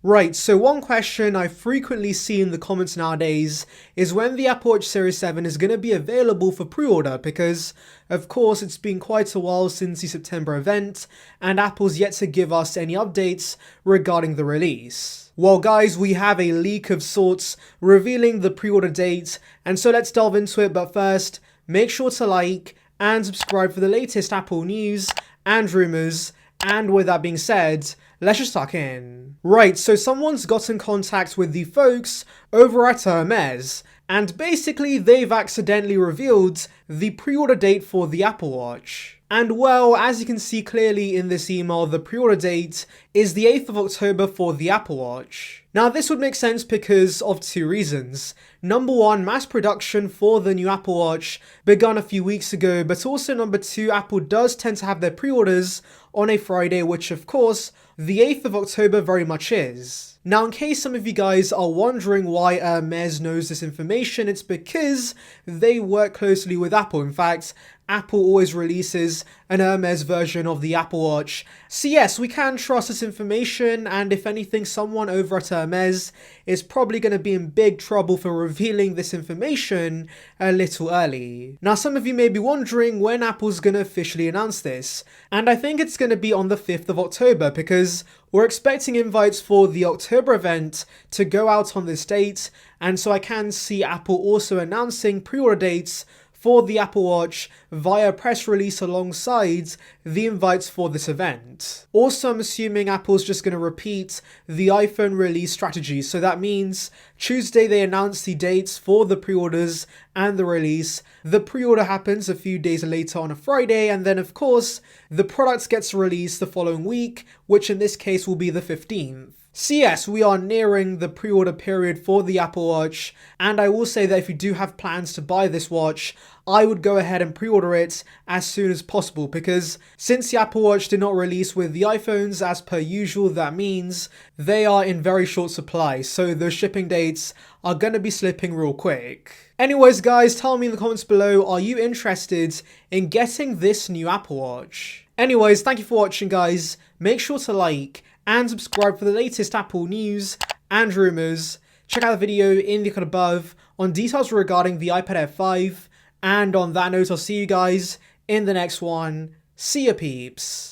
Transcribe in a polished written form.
Right, so one question I frequently see in the comments nowadays is when the Apple Watch Series 7 is going to be available for pre-order because, of course, it's been quite a while since the September event and Apple's yet to give us any updates regarding the release. Well guys, we have a leak of sorts revealing the pre-order date, and so let's delve into it, but first, make sure to like and subscribe for the latest Apple news and rumors, and with that being said, let's just tuck in. Right, so someone's got in contact with the folks over at Hermes, and basically they've accidentally revealed the pre-order date for the Apple Watch. And well, as you can see clearly in this email, the pre-order date is the 8th of October for the Apple Watch. Now this would make sense because of two reasons. Number one, mass production for the new Apple Watch begun a few weeks ago, but also number two, Apple does tend to have their pre-orders on a Friday, which of course, the 8th of October very much is. Now, in case some of you guys are wondering why Hermes knows this information, it's because they work closely with Apple. In fact, Apple always releases an Hermes version of the Apple Watch. So yes, we can trust this information, and if anything, someone over at Hermes is probably going to be in big trouble for revealing this information a little early. Now, some of you may be wondering when Apple's going to officially announce this, and I think it's going to be on the 5th of October because we're expecting invites for the October event to go out on this date, and so I can see Apple also announcing pre-order dates for the Apple Watch via press release alongside the invites for this event. Also, I'm assuming Apple's just going to repeat the iPhone release strategy. So that means Tuesday they announce the dates for the pre-orders and the release. The pre-order happens a few days later on a Friday, and then of course, the product gets released the following week, which in this case will be the 15th. So yes, we are nearing the pre-order period for the Apple Watch, and I will say that if you do have plans to buy this watch, I would go ahead and pre-order it as soon as possible because since the Apple Watch did not release with the iPhones as per usual, that means they are in very short supply, so the shipping dates are going to be slipping real quick. Anyways guys, tell me in the comments below, are you interested in getting this new Apple Watch? Anyways, thank you for watching guys, make sure to like and subscribe for the latest Apple news and rumors. Check out the video in the card above on details regarding the iPad Air 5. And on that note, I'll see you guys in the next one. See ya peeps.